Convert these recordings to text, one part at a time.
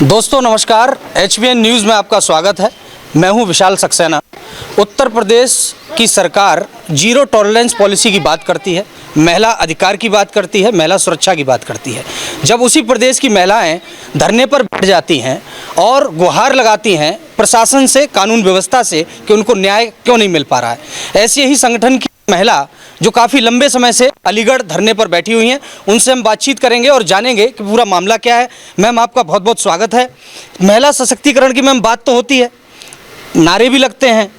दोस्तों नमस्कार, HBN news में आपका स्वागत है। मैं हूं विशाल सक्सेना। उत्तर प्रदेश की सरकार जीरो टॉलरेंस पॉलिसी की बात करती है, महिला अधिकार की बात करती है, महिला सुरक्षा की बात करती है। जब उसी प्रदेश की महिलाएं धरने पर बैठ जाती हैं और गुहार लगाती हैं प्रशासन से, कानून व्यवस्था से कि उनको न्याय क्यों नहीं मिल पा रहा है, ऐसे ही संगठन की महिला जो काफ़ी लंबे समय से अलीगढ़ धरने पर बैठी हुई हैं, उनसे हम बातचीत करेंगे और जानेंगे कि पूरा मामला क्या है। मैम, आपका बहुत बहुत स्वागत है। महिला सशक्तिकरण की मैम बात तो होती है, नारे भी लगते हैं,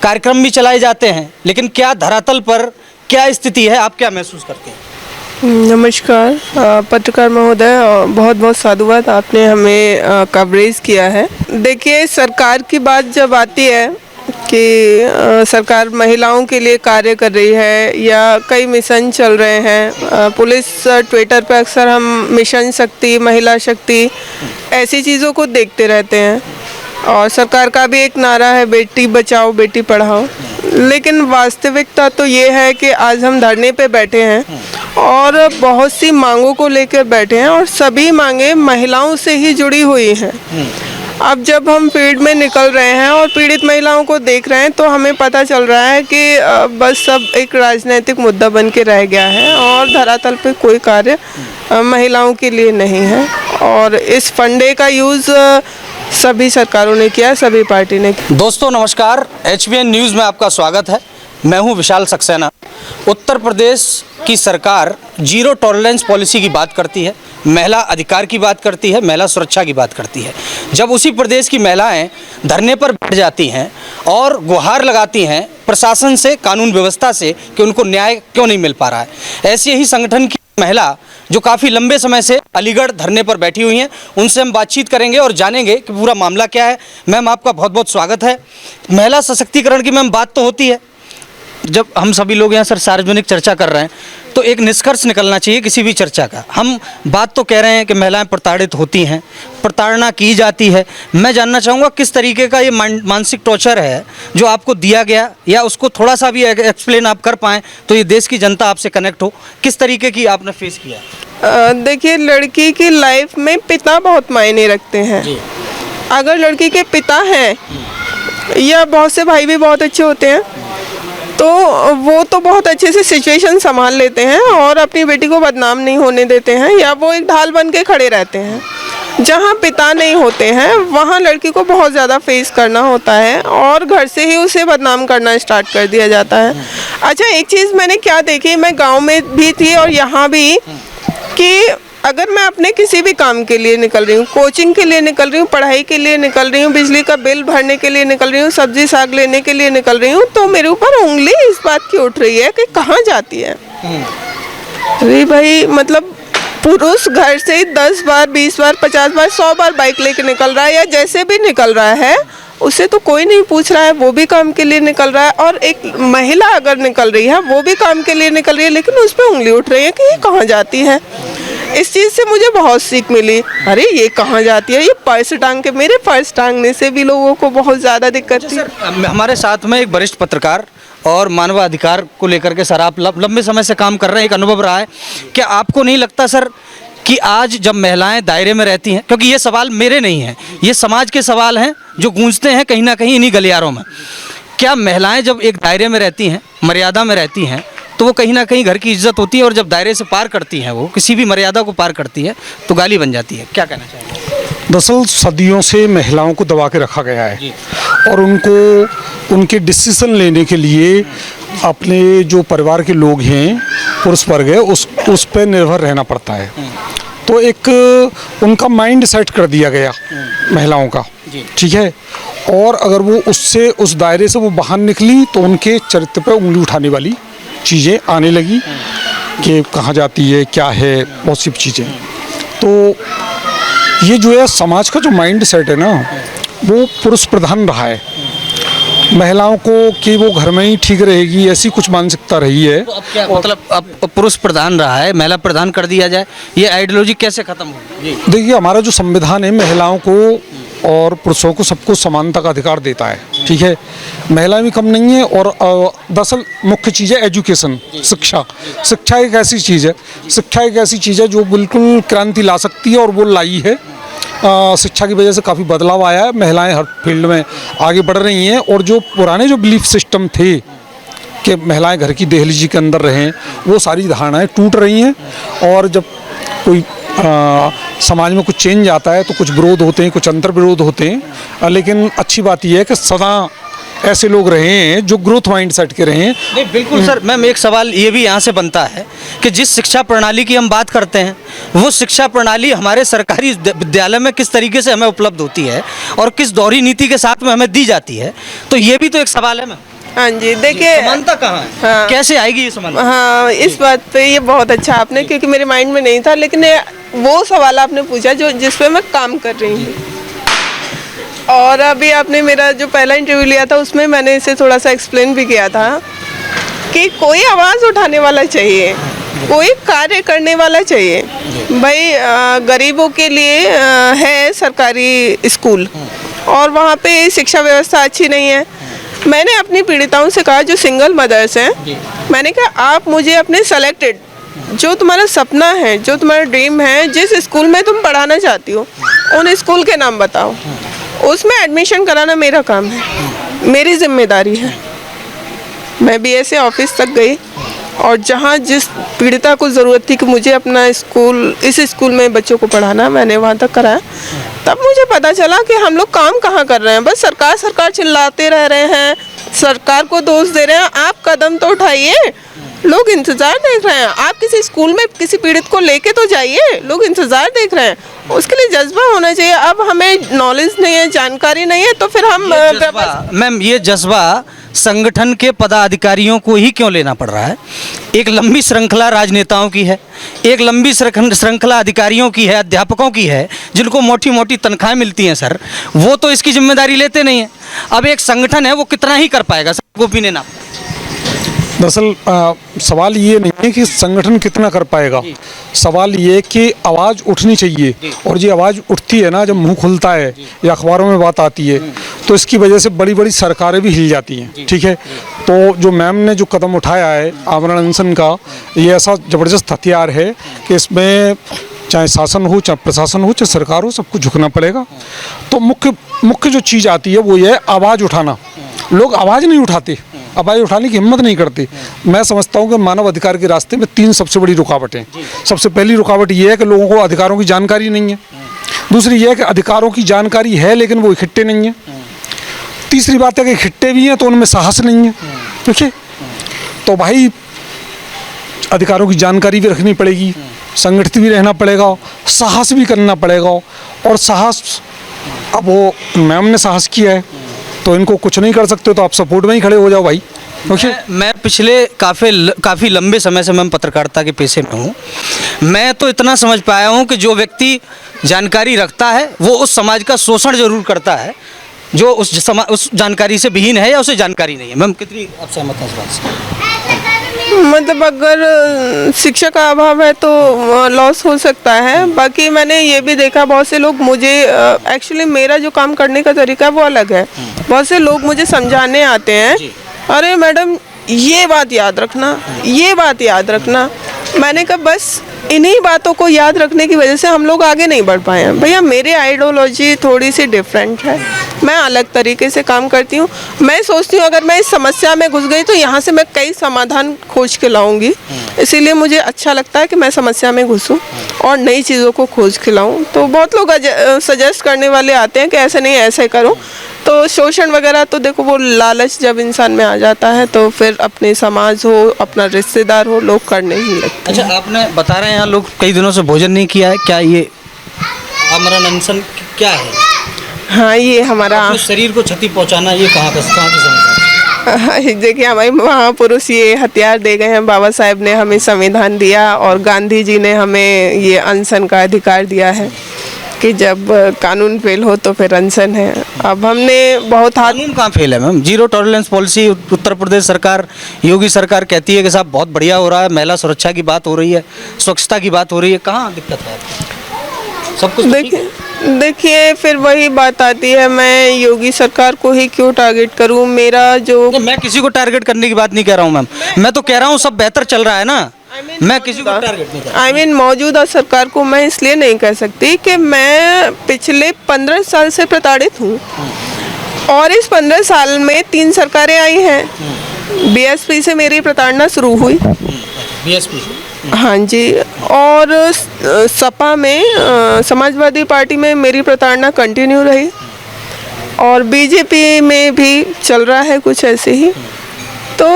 कार्यक्रम भी चलाए जाते हैं, लेकिन क्या धरातल पर क्या स्थिति है, आप क्या महसूस करते हैं? नमस्कार पत्रकार महोदय, बहुत बहुत साधुवाद, आपने हमें कवरेज किया है। देखिए, सरकार की बात जब आती है कि सरकार महिलाओं के लिए कार्य कर रही है या कई मिशन चल रहे हैं, पुलिस ट्विटर पर अक्सर हम मिशन शक्ति, महिला शक्ति, ऐसी चीज़ों को देखते रहते हैं और सरकार का भी एक नारा है बेटी बचाओ बेटी पढ़ाओ। लेकिन वास्तविकता तो ये है कि आज हम धरने पे बैठे हैं और बहुत सी मांगों को लेकर बैठे हैं और सभी मांगे महिलाओं से ही जुड़ी हुई हैं। अब जब हम फील्ड में निकल रहे हैं और पीड़ित महिलाओं को देख रहे हैं तो हमें पता चल रहा है कि बस सब एक राजनीतिक मुद्दा बन के रह गया है और धरातल पे कोई कार्य महिलाओं के लिए नहीं है। और इस फंडे का यूज़ सभी सरकारों ने किया, सभी पार्टी ने किया। दोस्तों नमस्कार, HBN न्यूज़ में आपका स्वागत है। मैं हूं विशाल सक्सेना। उत्तर प्रदेश की सरकार जीरो टॉलरेंस पॉलिसी की बात करती है, महिला अधिकार की बात करती है, महिला सुरक्षा की बात करती है। जब उसी प्रदेश की महिलाएं धरने पर बैठ जाती हैं और गुहार लगाती हैं प्रशासन से, कानून व्यवस्था से कि उनको न्याय क्यों नहीं मिल पा रहा है, ऐसे ही संगठन की महिला जो काफ़ी लंबे समय से अलीगढ़ धरने पर बैठी हुई हैं, उनसे हम बातचीत करेंगे और जानेंगे कि पूरा मामला क्या है। मैम, आपका बहुत बहुत स्वागत है। महिला सशक्तिकरण की मैम बात तो होती है, जब हम सभी लोग यहाँ सर सार्वजनिक चर्चा कर रहे हैं तो एक निष्कर्ष निकलना चाहिए किसी भी चर्चा का। हम बात तो कह रहे हैं कि महिलाएं प्रताड़ित होती हैं, प्रताड़ना की जाती है। मैं जानना चाहूँगा किस तरीके का ये मानसिक टॉर्चर है जो आपको दिया गया, या उसको थोड़ा सा भी एक्सप्लेन आप कर पाएँ तो ये देश की जनता आपसे कनेक्ट हो, किस तरीके की आपने फेस किया? देखिए, लड़की की लाइफ में पिता बहुत मायने रखते हैं। अगर लड़की के पिता हैं या बहुत से भाई भी बहुत अच्छे होते हैं तो वो तो बहुत अच्छे से सिचुएशन संभाल लेते हैं और अपनी बेटी को बदनाम नहीं होने देते हैं, या वो एक ढाल बन के खड़े रहते हैं। जहाँ पिता नहीं होते हैं वहाँ लड़की को बहुत ज़्यादा फेस करना होता है और घर से ही उसे बदनाम करना स्टार्ट कर दिया जाता है। अच्छा, एक चीज़ मैंने क्या देखी, मैं गांव में भी थी और यहाँ भी, कि अगर मैं अपने किसी भी काम के लिए निकल रही हूँ, कोचिंग के लिए निकल रही हूँ, पढ़ाई के लिए निकल रही हूँ, बिजली का बिल भरने के लिए निकल रही हूँ, सब्जी साग लेने के लिए निकल रही हूँ, तो मेरे ऊपर उंगली इस बात की उठ रही है कि कहाँ जाती है। अरे भाई, मतलब पुरुष घर से 10 बार, 20 बार, 50 बार, 100 बार बाइक लेके निकल रहा है या जैसे भी निकल रहा है, उसे तो कोई नहीं पूछ रहा है, वो भी काम के लिए निकल रहा है। और एक महिला अगर निकल रही है वो भी काम के लिए निकल रही है, लेकिन उस पर उंगली उठ रही है कि ये कहाँ जाती है। इस चीज़ से मुझे बहुत सीख मिली। अरे ये कहाँ जाती है, ये पर्स टांग के, मेरे पर्स टांगने से भी लोगों को बहुत ज़्यादा दिक्कत थी। हमारे साथ में एक वरिष्ठ पत्रकार और मानवाधिकार को लेकर के सर आप लंबे समय से काम कर रहे हैं, एक अनुभव रहा है। क्या आपको नहीं लगता सर कि आज जब महिलाएं दायरे में रहती हैं, क्योंकि ये सवाल मेरे नहीं हैं, ये समाज के सवाल हैं जो गूंजते हैं कहीं ना कहीं इन्हीं गलियारों में, क्या महिलाएं जब एक दायरे में रहती हैं, मर्यादा में रहती हैं, तो वो कहीं ना कहीं घर की इज्जत होती है, और जब दायरे से पार करती हैं, वो किसी भी मर्यादा को पार करती है तो गाली बन जाती है? क्या कहना चाहिए? दरअसल सदियों से महिलाओं को दबा के रखा गया है और उनको उनके डिसीजन लेने के लिए अपने जो परिवार के लोग हैं, पुरुष वर्ग है, उस पर निर्भर रहना पड़ता है। तो एक उनका माइंड सेट कर दिया गया महिलाओं का, ठीक है। और अगर वो उस दायरे से वो बाहर निकली तो उनके चरित्र पर उंगली उठाने वाली चीज़ें आने लगी कि कहाँ जाती है, क्या है, बहुत सी चीज़ें। तो ये जो है समाज का जो माइंड सेट है ना, वो पुरुष प्रधान रहा है। महिलाओं को कि वो घर में ही ठीक रहेगी, ऐसी कुछ मानसिकता रही है। तो अब क्या मतलब, अब पुरुष प्रधान रहा है, महिला प्रधान कर दिया जाए, ये आइडियोलॉजी कैसे खत्म होगी? देखिए, हमारा जो संविधान है महिलाओं को और पुरुषों को सबको समानता का अधिकार देता है, ठीक है। महिलाएं भी कम नहीं है। और दरअसल मुख्य चीज़ है एजुकेशन, शिक्षा। शिक्षा एक ऐसी चीज़ है जो बिल्कुल क्रांति ला सकती है और वो लाई है। शिक्षा की वजह से काफ़ी बदलाव आया है, महिलाएं हर फील्ड में आगे बढ़ रही हैं। और जो पुराने जो बिलीफ सिस्टम थे कि महिलाएं घर की दहलीजी के अंदर रहें, वो सारी धारणाएं टूट रही हैं। और जब कोई समाज में कुछ चेंज आता है तो कुछ विरोध होते हैं, कुछ अंतर विरोध होते हैं, लेकिन अच्छी बात यह है कि सदा ऐसे लोग रहे हैं जो ग्रोथ माइंड सेट के रहे हैं। नहीं बिल्कुल सर, मैम एक सवाल ये भी यहाँ से बनता है कि जिस शिक्षा प्रणाली की हम बात करते हैं वो शिक्षा प्रणाली हमारे सरकारी विद्यालय में किस तरीके से हमें उपलब्ध होती है और किस दोहरी नीति के साथ में हमें दी जाती है, तो ये भी तो एक सवाल है मैम। हाँ जी, देखिए समानता कहाँ है? हाँ, कैसे आएगी ये समानता? हाँ, इस बात पे ये बहुत अच्छा आपने, क्योंकि मेरे माइंड में नहीं था, लेकिन वो सवाल आपने पूछा जो जिस पे मैं काम कर रही हूँ। और अभी आपने मेरा जो पहला इंटरव्यू लिया था उसमें मैंने इसे थोड़ा सा एक्सप्लेन भी किया था कि कोई आवाज़ उठाने वाला चाहिए, कोई कार्य करने वाला चाहिए। भाई गरीबों के लिए है सरकारी स्कूल और वहाँ पे शिक्षा व्यवस्था अच्छी नहीं है। मैंने अपनी पीड़िताओं से कहा जो सिंगल मदर्स हैं, मैंने कहा आप मुझे अपने सेलेक्टेड जो तुम्हारा सपना है, जो तुम्हारा ड्रीम है, जिस स्कूल में तुम पढ़ाना चाहती हो उन स्कूल के नाम बताओ, उसमें एडमिशन कराना मेरा काम है, मेरी जिम्मेदारी है। मैं BSA ऑफिस तक गई और जहाँ जिस पीड़िता को ज़रूरत थी कि मुझे अपना स्कूल, इस स्कूल में बच्चों को पढ़ाना, मैंने वहाँ तक कराया। तब मुझे पता चला कि हम लोग काम कहाँ कर रहे हैं, बस सरकार सरकार चिल्लाते रह रहे हैं, सरकार को दोष दे रहे हैं। आप कदम तो उठाइए, लोग इंतज़ार देख रहे हैं। आप किसी स्कूल में किसी पीड़ित को लेके तो जाइए, लोग इंतज़ार देख रहे हैं। उसके लिए जज्बा होना चाहिए। अब हमें नॉलेज नहीं है, जानकारी नहीं है, तो फिर हम मैम ये जज्बा संगठन के पदाधिकारियों को ही क्यों लेना पड़ रहा है? एक लंबी श्रृंखला राजनेताओं की है, एक लंबी श्रृंखला अधिकारियों की है, अध्यापकों की है, जिनको मोटी मोटी तनख्वाहें मिलती हैं सर, वो तो इसकी जिम्मेदारी लेते नहीं हैं। अब एक संगठन है वो कितना ही कर पाएगा सर, ओपिनियन आप? दरअसल सवाल ये नहीं है कि संगठन कितना कर पाएगा, सवाल ये है कि आवाज़ उठनी चाहिए। और ये आवाज़ उठती है ना, जब मुंह खुलता है या अखबारों में बात आती है तो इसकी वजह से बड़ी बड़ी सरकारें भी हिल जाती हैं। ठीक है, तो जो मैम ने जो कदम उठाया है आमरण अनशन का, ये ऐसा ज़बरदस्त हथियार है कि इसमें चाहे शासन हो, चाहे प्रशासन हो, चाहे सरकार हो, सबको झुकना पड़ेगा। तो मुख्य जो चीज़ आती है वो ये है आवाज़ उठाना। लोग आवाज़ नहीं उठाते, आवाज़ उठाने की हिम्मत नहीं करते। मैं समझता हूँ कि मानव अधिकार के रास्ते में 3 सबसे बड़ी रुकावटें। सबसे पहली रुकावट ये है कि लोगों को अधिकारों की जानकारी नहीं है। दूसरी ये है कि अधिकारों की जानकारी है लेकिन वो इकट्ठे नहीं है। तीसरी बात है कि इकट्ठे भी हैं तो उनमें साहस नहीं है। ठीक है, तो भाई अधिकारों की जानकारी भी रखनी पड़ेगी, संगठित भी रहना पड़ेगा, साहस भी करना पड़ेगा। और साहस, अब वो मैम ने साहस किया है तो इनको कुछ नहीं कर सकते, तो आप सपोर्ट में ही खड़े हो जाओ भाई। मैं पिछले काफ़ी लंबे समय से मैं पत्रकारिता के पेशे में हूँ। मैं तो इतना समझ पाया हूँ कि जो व्यक्ति जानकारी रखता है वो उस समाज का शोषण जरूर करता है जो उस जानकारी से विहीन है या उसे जानकारी नहीं है। मैम कितनी आप सहमत हैं इस बात से? मतलब अगर शिक्षा का अभाव है तो लॉस हो सकता है। बाकी मैंने ये भी देखा, बहुत से लोग मुझे एक्चुअली मेरा जो काम करने का तरीका है वो अलग है। बहुत से लोग मुझे समझाने आते हैं, अरे मैडम ये बात याद रखना, ये बात याद रखना। मैंने कहा बस इन्हीं बातों को याद रखने की वजह से हम लोग आगे नहीं बढ़ पाए हैं। भैया मेरी आइडियोलॉजी थोड़ी सी डिफरेंट है, मैं अलग तरीके से काम करती हूँ। मैं सोचती हूँ अगर मैं इस समस्या में घुस गई तो यहाँ से मैं कई समाधान खोज के लाऊंगी। इसीलिए मुझे अच्छा लगता है कि मैं समस्या में घुसूँ और नई चीज़ों को खोज के लाऊँ। तो बहुत लोग सजेस्ट करने वाले आते हैं कि ऐसे नहीं ऐसे करो। तो शोषण वगैरह तो देखो वो लालच जब इंसान में आ जाता है तो फिर अपने समाज हो, अपना रिश्तेदार हो, लोग करने ही लगते हैं। अच्छा, आपने बता रहे हैं यहाँ लोग कई दिनों से भोजन नहीं किया है, क्या ये आमरण अनशन क्या है? हाँ, ये हमारा शरीर को क्षति पहुँचाना, ये कहाँ की समस्या है? देखिए हमारे महापुरुष ये हथियार दे गए हैं। बाबा साहेब ने हमें संविधान दिया और गांधी जी ने हमें ये अनशन का अधिकार दिया है कि जब कानून फेल हो तो फिर अनशन है। अब हमने बहुत कानून कहाँ फेल है ma'am? Zero tolerance policy Uttar Pradesh सरकार, योगी सरकार कहती है कि साहब बहुत बढ़िया हो रहा है, महिला सुरक्षा की बात हो रही है, स्वच्छता की बात हो रही है, कहाँ दिक्कत है? सब कुछ देखिए फिर वही बात आती है, मैं योगी सरकार को ही क्यों टारगेट करूं? मेरा जो मैं किसी को टारगेट करने की बात नहीं कह रहा हूं मैम, मैं तो कह रहा हूं सब बेहतर चल रहा है ना। मैं किसी को टारगेट नहीं कर मौजूदा सरकार को मैं इसलिए नहीं कह सकती कि मैं पिछले 15 साल से प्रताड़ित हूँ और इस 15 साल में 3 सरकारें आई हैं। बीएसपी से मेरी प्रताड़ना शुरू हुई, बीएसपी, हाँ जी, और सपा में समाजवादी पार्टी में मेरी प्रताड़ना कंटिन्यू रही और बीजेपी में भी चल रहा है कुछ ऐसे ही। तो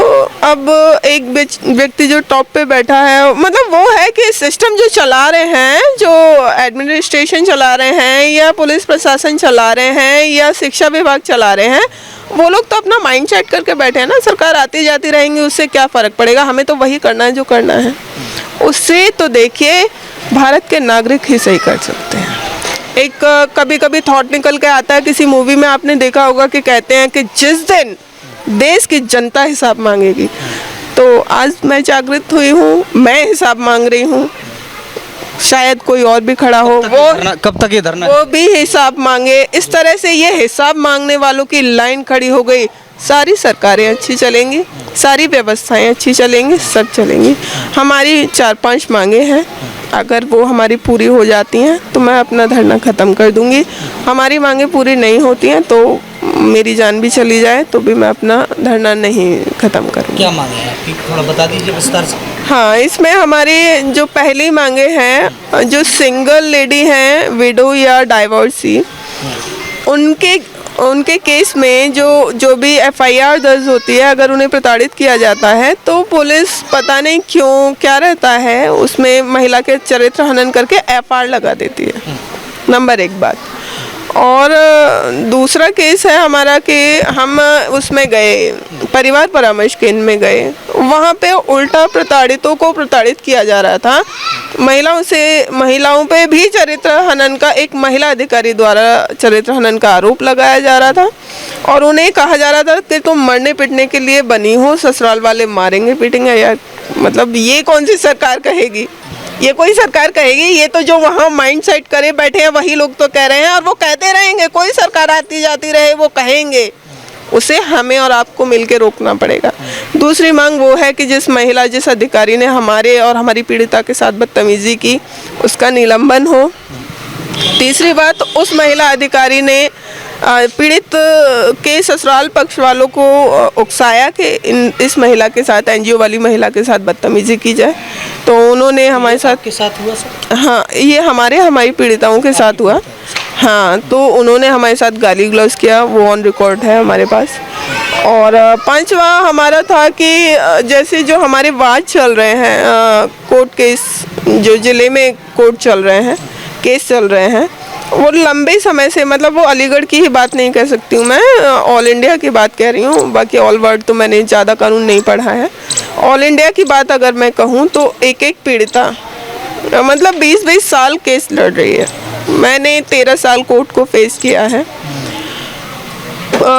अब एक व्यक्ति जो टॉप पे बैठा है, मतलब वो है कि सिस्टम जो चला रहे हैं, जो एडमिनिस्ट्रेशन चला रहे हैं या पुलिस प्रशासन चला रहे हैं या शिक्षा विभाग चला रहे हैं, वो लोग तो अपना माइंड सेट करके बैठे हैं ना, सरकार आती जाती रहेंगी, उससे क्या फ़र्क पड़ेगा, हमें तो वही करना है जो करना है। उससे तो देखिए भारत के नागरिक ही सही कर सकते हैं। एक कभी कभी थॉट निकल के आता है, किसी मूवी में आपने देखा होगा कि कहते हैं कि जिस दिन देश की जनता हिसाब मांगेगी, तो आज मैं जागृत हुई हूँ, मैं हिसाब मांग रही हूँ, शायद कोई और भी खड़ा हो, वो कब तक ये धरना, वो भी हिसाब मांगे। इस तरह से ये हिसाब मांगने वालों की लाइन खड़ी हो गई, सारी सरकारें अच्छी चलेंगी, सारी व्यवस्थाएं अच्छी चलेंगी, सब चलेंगी। हमारी 4-5 मांगे हैं, अगर वो हमारी पूरी हो जाती हैं तो मैं अपना धरना ख़त्म कर दूंगी। हमारी मांगे पूरी नहीं होती हैं तो मेरी जान भी चली जाए तो भी मैं अपना धरना नहीं ख़त्म करूँगी। क्या मांगे हैं आपकी, थोड़ा बता दीजिए विस्तार से। हाँ, इसमें हमारी जो पहली मांगे हैं, जो सिंगल लेडी हैं, विडो या डाइवोर्सी, उनके केस में जो भी एफआईआर दर्ज होती है, अगर उन्हें प्रताड़ित किया जाता है तो पुलिस पता नहीं क्यों क्या रहता है उसमें महिला के चरित्र हनन करके एफआईआर लगा देती है। नंबर 1 बात। और दूसरा केस है हमारा कि हम उसमें गए, परिवार परामर्श केंद्र में गए, वहाँ पे उल्टा प्रताड़ितों को प्रताड़ित किया जा रहा था। महिलाओं पे भी चरित्र हनन का, एक महिला अधिकारी द्वारा चरित्र हनन का आरोप लगाया जा रहा था और उन्हें कहा जा रहा था कि तुम मरने पिटने के लिए बनी हो, ससुराल वाले मारेंगे पीटेंगे। यार मतलब ये कौन सी सरकार कहेगी, ये कोई सरकार कहेगी? ये तो जो वहाँ माइंड सेट करे बैठे हैं वही लोग तो कह रहे हैं और वो कहते रहेंगे, कोई सरकार आती जाती रहे वो कहेंगे, उसे हमें और आपको मिलकर रोकना पड़ेगा। दूसरी मांग वो है कि जिस अधिकारी ने हमारे और हमारी पीड़िता के साथ बदतमीजी की उसका निलंबन हो। तीसरी बात, उस महिला अधिकारी ने पीड़ित के ससुराल पक्ष वालों को उकसाया कि इस महिला के साथ, एनजीओ वाली महिला के साथ बदतमीजी की जाए, तो उन्होंने हमारे साथ के साथ हुआ सर? हाँ, ये हमारी पीड़िताओं के साथ हुआ। हाँ, तो उन्होंने हमारे साथ गाली गलौज किया, वो ऑन रिकॉर्ड है हमारे पास। और 5वां हमारा था कि जैसे जो हमारे वाद चल रहे हैं, कोर्ट केस, जो ज़िले में कोर्ट चल रहे हैं, केस चल रहे हैं, वो लंबे समय से, मतलब वो अलीगढ़ की ही बात नहीं कह सकती हूँ मैं, ऑल इंडिया की बात कह रही हूँ, बाकी ऑल वर्ल्ड तो मैंने ज़्यादा कानून नहीं पढ़ा है। ऑल इंडिया की बात अगर मैं कहूँ तो एक पीड़िता मतलब 20-20 साल केस लड़ रही है। मैंने 13 साल कोर्ट को फेस किया है।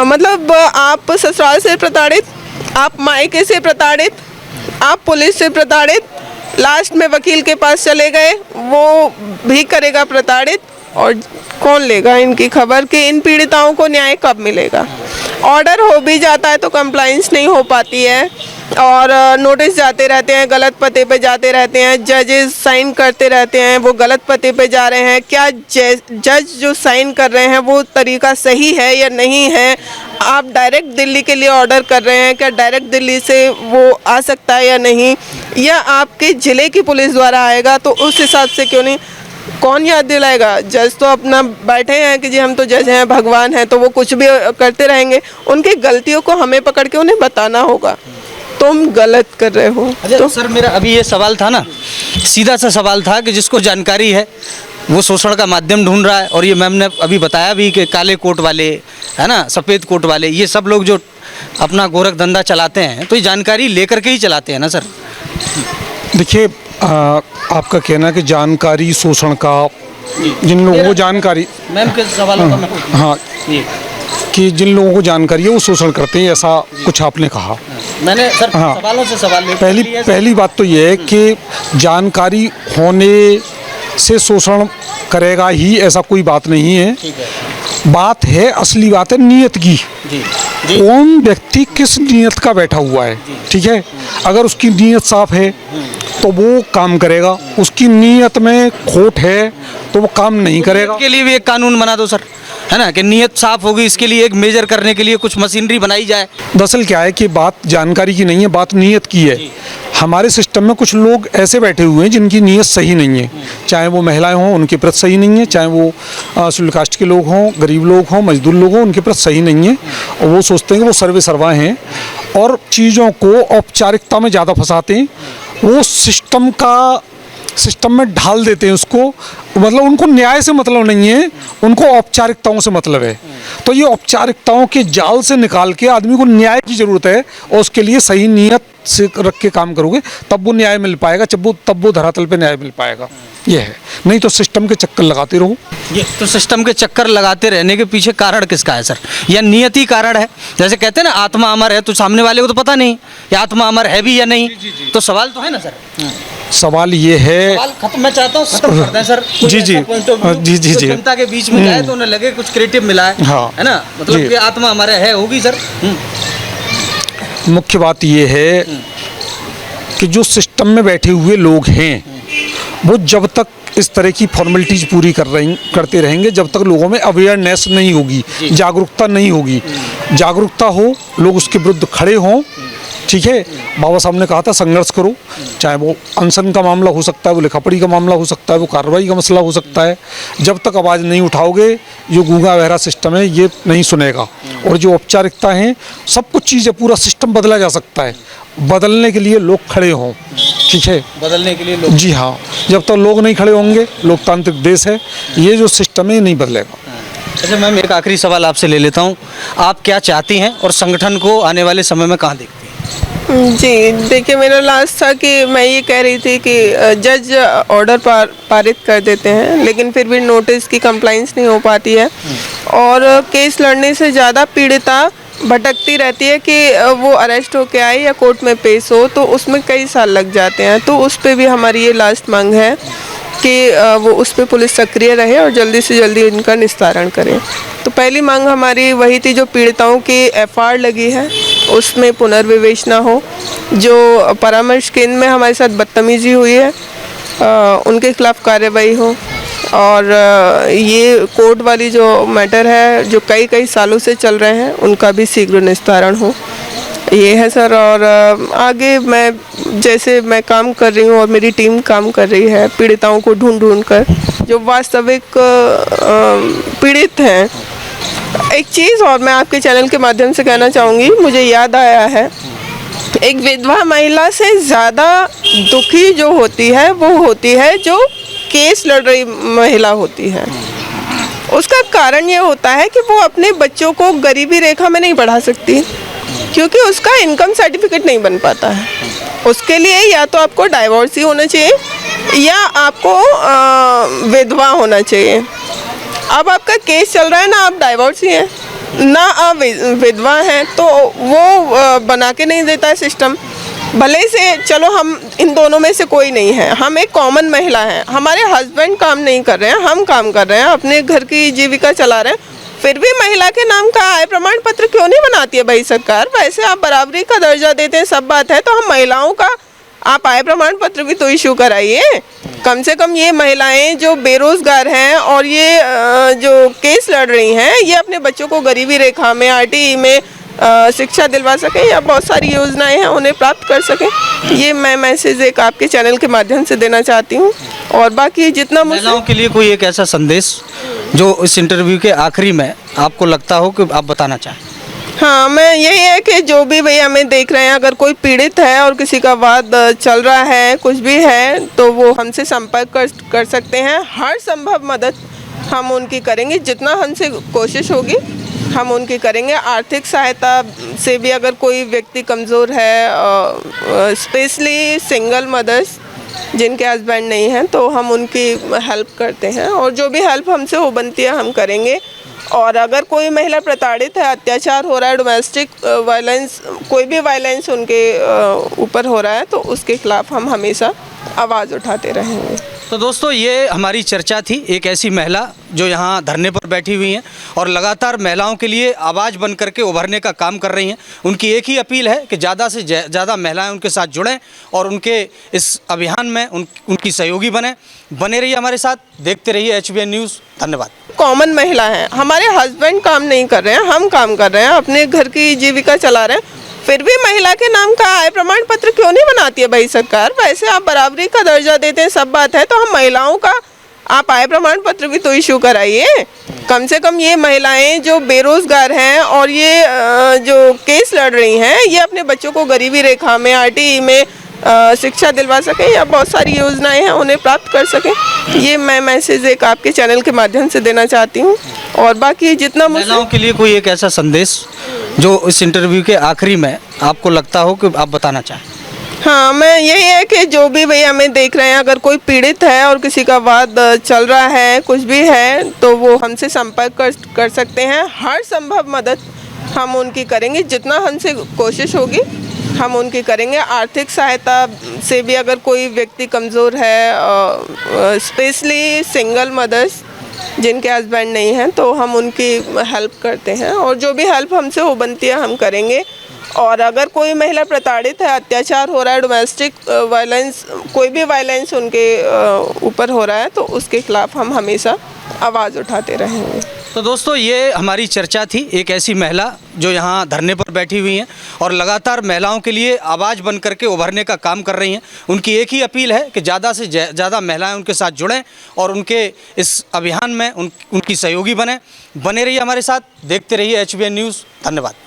मतलब आप ससुराल से प्रताड़ित, आप मायके से प्रताड़ित, आप पुलिस से प्रताड़ित, लास्ट में वकील के पास चले गए, वो भी करेगा प्रताड़ित, और कौन लेगा इनकी खबर कि इन पीड़िताओं को न्याय कब मिलेगा। ऑर्डर हो भी जाता है तो कंप्लाइंस नहीं हो पाती है और नोटिस जाते रहते हैं, गलत पते पे जाते रहते हैं, जजेस साइन करते रहते हैं, वो गलत पते पे जा रहे हैं। क्या जज जो साइन कर रहे हैं वो तरीका सही है या नहीं है? आप डायरेक्ट दिल्ली के लिए ऑर्डर कर रहे हैं, क्या डायरेक्ट दिल्ली से वो आ सकता है या नहीं, या आपके ज़िले की पुलिस द्वारा आएगा तो उस हिसाब से क्यों नहीं? कौन याद दिलाएगा? जज तो अपना बैठे हैं कि जी हम तो जज हैं, भगवान हैं, तो वो कुछ भी करते रहेंगे। उनकी गलतियों को हमें पकड़ के उन्हें बताना होगा, तुम गलत कर रहे हो। तो सर मेरा अभी ये सवाल था ना, सीधा सा सवाल था कि जिसको जानकारी है वो शोषण का माध्यम ढूंढ रहा है, और ये मैम ने अभी बताया भी कि काले कोट वाले, है ना, सफ़ेद कोट वाले, ये सब लोग जो अपना गोरख धंधा चलाते हैं तो ये जानकारी लेकर के ही चलाते हैं ना सर? देखिए, आपका कहना है कि जानकारी शोषण का, जिन लोगों को जानकारी, मैम के सवालों का मैं, हाँ, कि जिन लोगों को जानकारी है वो शोषण करते हैं, ऐसा कुछ आपने कहा। मैंने सर सवालों से सवाल पहली बात तो ये है कि जानकारी होने से शोषण करेगा ही, ऐसा कोई बात नहीं है। ठीक है बात है, असली बात है नीयत की। जी। कौन व्यक्ति किस नीयत का बैठा हुआ है, ठीक है। अगर उसकी नीयत साफ है तो वो काम करेगा, उसकी नीयत में खोट है तो वो काम नहीं करेगा। के लिए भी एक कानून बना दो सर, है ना, कि नीयत साफ होगी, इसके लिए एक मेजर करने के लिए कुछ मशीनरी बनाई जाए। दरअसल क्या है कि बात जानकारी की नहीं है, बात नीयत की है। हमारे सिस्टम में कुछ लोग ऐसे बैठे हुए हैं जिनकी नीयत सही नहीं है, चाहे वो महिलाएं हों उनकी प्रति सही नहीं है, चाहे वो शेड्यूल कास्ट के लोग हों, गरीब लोग हों, मजदूर लोग हों, उनकी प्रति सही नहीं है। और वो सोचते हैं कि वो सर्वे सर्वा हैं और चीज़ों को औपचारिकता में ज़्यादा फंसाते हैं। वो सिस्टम में ढाल देते हैं उसको, मतलब उनको न्याय से मतलब नहीं है, उनको औपचारिकताओं से मतलब है। तो ये औपचारिकताओं के जाल से निकाल के आदमी को न्याय की ज़रूरत है, और उसके लिए सही नीयत से रख के काम करोगे तब वो न्याय मिल पाएगा, तब वो धरातल पे न्याय मिल पाएगा। ये है, नहीं तो सिस्टम के चक्कर लगाते रहो। ये तो सिस्टम के चक्कर लगाते रहने के पीछे कारण किसका है सर, या नियति कारण है? जैसे कहते हैं ना आत्मा अमर है, तो सामने वाले को तो पता नहीं कि आत्मा अमर है भी या नहीं। तो सवाल तो है ना सर। सवाल ये है, सवाल खत्म, मैं चाहता हूँ खत्म कर दें सर। जी जी जी जी जनता के बीच में जाए तो उन्हें लगे कुछ क्रिएटिव मिला है, हाँ, है ना, मतलब कि आत्मा हमारे है होगी सर। मुख्य बात ये है कि जो सिस्टम में बैठे हुए लोग हैं वो जब तक इस तरह की फॉर्मेलिटीज पूरी करते रहेंगे, जब तक लोगों में अवेयरनेस नहीं होगी, जागरूकता नहीं होगी। जागरूकता हो, लोग उसके विरुद्ध खड़े हों, ठीक है। बाबा साहब ने कहा था संघर्ष करो, चाहे वो अनशन का मामला हो सकता है, वो लिखापढ़ी का मामला हो सकता है, वो कार्रवाई का मसला हो सकता है। जब तक आवाज़ नहीं उठाओगे, जो गूंगा बहरा सिस्टम है ये नहीं सुनेगा। और जो औपचारिकता है, सब कुछ चीज़ें, पूरा सिस्टम बदला जा सकता है, बदलने के लिए लोग खड़े हों, ठीक है, बदलने के लिए लोग। जी हाँ, जब तक लोग नहीं खड़े होंगे, लोकतांत्रिक देश है, ये जो सिस्टम है नहीं बदलेगा। अच्छा मैम, एक आखिरी सवाल आपसे ले लेता हूँ, आप क्या चाहती हैं और संगठन को आने वाले समय में कहाँ देखती हैं? जी देखिए, मेरा लास्ट था कि मैं ये कह रही थी कि जज ऑर्डर पारित कर देते हैं, लेकिन फिर भी नोटिस की कंप्लाइंस नहीं हो पाती है, और केस लड़ने से ज़्यादा पीड़िता भटकती रहती है कि वो अरेस्ट होके आए या कोर्ट में पेश हो, तो उसमें कई साल लग जाते हैं। तो उस पर भी हमारी ये लास्ट मांग है कि वो उस पर पुलिस सक्रिय रहे और जल्दी से जल्दी इनका निस्तारण करे। तो पहली मांग हमारी वही थी, जो पीड़िताओं की एफआईआर लगी है उसमें पुनर्विवेचना हो, जो परामर्श केंद्र में हमारे साथ बदतमीजी हुई है उनके खिलाफ कार्रवाई हो, और ये कोर्ट वाली जो मैटर है जो कई सालों से चल रहे हैं उनका भी शीघ्र निस्तारण हो। ये है सर। और आगे मैं काम कर रही हूँ और मेरी टीम काम कर रही है पीड़िताओं को ढूंढ कर, जो वास्तविक पीड़ित हैं। एक चीज़ और मैं आपके चैनल के माध्यम से कहना चाहूँगी, मुझे याद आया है, एक विधवा महिला से ज़्यादा दुखी जो होती है वो होती है जो केस लड़ रही महिला होती है। उसका कारण ये होता है कि वो अपने बच्चों को गरीबी रेखा में नहीं पढ़ा सकती, क्योंकि उसका इनकम सर्टिफिकेट नहीं बन पाता है। उसके लिए या तो आपको डाइवोर्स ही होना चाहिए या आपको विधवा होना चाहिए। अब आपका केस चल रहा है ना, आप डाइवोर्स ही हैं ना आप विधवा हैं, तो वो बना के नहीं देता है सिस्टम। भले से चलो हम इन दोनों में से कोई नहीं है, हम एक कॉमन महिला हैं, हमारे हस्बैंड काम नहीं कर रहे हैं, हम काम कर रहे हैं, अपने घर की जीविका चला रहे हैं, फिर भी महिला के नाम का आय प्रमाण पत्र क्यों नहीं बनाती है भाई सरकार? वैसे आप बराबरी का दर्जा देते हैं, सब बात है, तो हम महिलाओं का आप आय प्रमाण पत्र भी तो इशू कराइए। कम से कम ये महिलाएं जो बेरोजगार हैं और ये जो केस लड़ रही हैं, ये अपने बच्चों को गरीबी रेखा में, आरटीई में शिक्षा दिलवा सकें या बहुत सारी योजनाएं हैं उन्हें प्राप्त कर सकें। ये मैं मैसेज एक आपके चैनल के माध्यम से देना चाहती हूँ। और बाकी जितना महिलाओं के लिए कोई एक ऐसा संदेश जो इस इंटरव्यू के आखिरी में आपको लगता हो कि आप बताना चाहें? हाँ, मैं यही है कि जो भी भैया हमें देख रहे हैं, अगर कोई पीड़ित है और किसी का वाद चल रहा है, कुछ भी है, तो वो हमसे संपर्क कर सकते हैं। हर संभव मदद हम उनकी करेंगे, जितना हमसे कोशिश होगी हम उनकी करेंगे। आर्थिक सहायता से भी अगर कोई व्यक्ति कमज़ोर है, स्पेशली सिंगल मदर्स जिनके हस्बैंड नहीं हैं, तो हम उनकी हेल्प करते हैं, और जो भी हेल्प हमसे हो बनती है हम करेंगे। और अगर कोई महिला प्रताड़ित है, अत्याचार हो रहा है, डोमेस्टिक वायलेंस, कोई भी वायलेंस उनके ऊपर हो रहा है, तो उसके खिलाफ हम हमेशा आवाज़ उठाते रहेंगे। तो दोस्तों ये हमारी चर्चा थी एक ऐसी महिला जो यहाँ धरने पर बैठी हुई हैं और लगातार महिलाओं के लिए आवाज़ बन करके उभरने का काम कर रही हैं। उनकी एक ही अपील है कि ज़्यादा से ज़्यादा महिलाएं उनके साथ जुड़ें और उनके इस अभियान में उनकी सहयोगी बने रहिए हमारे साथ, देखते रहिए HBN न्यूज़। धन्यवाद। कॉमन महिला है, हमारे हस्बैंड काम नहीं कर रहे हैं, हम काम कर रहे हैं, अपने घर की जीविका चला रहे हैं, फिर भी महिला के नाम का आय प्रमाण पत्र क्यों नहीं बनाती है भाई सरकार? वैसे आप बराबरी का दर्जा देते हैं, सब बात है, तो हम महिलाओं का आप आय प्रमाण पत्र भी तो इशू कराइए। कम से कम ये महिलाएं जो बेरोजगार हैं और ये जो केस लड़ रही हैं, ये अपने बच्चों को गरीबी रेखा में, RTE में शिक्षा दिलवा सकें या बहुत सारी योजनाएं हैं उन्हें प्राप्त कर सकें। ये मैं मैसेज एक आपके चैनल के माध्यम से देना चाहती हूँ। और बाकी जितना महिलाओं के लिए कोई एक ऐसा संदेश जो इस इंटरव्यू के आखिरी में आपको लगता हो कि आप बताना चाहें? हाँ, मैं यही है कि जो भी भैया हमें देख रहे हैं, अगर कोई पीड़ित है और किसी का वाद चल रहा है, कुछ भी है, तो वो हमसे संपर्क कर सकते हैं। हर संभव मदद हम उनकी करेंगे, जितना हमसे कोशिश होगी हम उनकी करेंगे। आर्थिक सहायता से भी अगर कोई व्यक्ति कमज़ोर है, स्पेशली सिंगल मदर्स जिनके हस्बैंड नहीं हैं, तो हम उनकी हेल्प करते हैं और जो भी हेल्प हमसे हो बनती है हम करेंगे। और अगर कोई महिला प्रताड़ित है, अत्याचार हो रहा है, डोमेस्टिक वायलेंस, कोई भी वायलेंस उनके ऊपर हो रहा है, तो उसके खिलाफ हम हमेशा आवाज़ उठाते रहेंगे। तो दोस्तों ये हमारी चर्चा थी एक ऐसी महिला जो यहाँ धरने पर बैठी हुई हैं और लगातार महिलाओं के लिए आवाज़ बन करके उभरने का काम कर रही हैं। उनकी एक ही अपील है कि ज़्यादा से ज़्यादा महिलाएं उनके साथ जुड़ें और उनके इस अभियान में उनकी सहयोगी बने रहिए हमारे साथ, देखते रहिए HBN न्यूज़। धन्यवाद।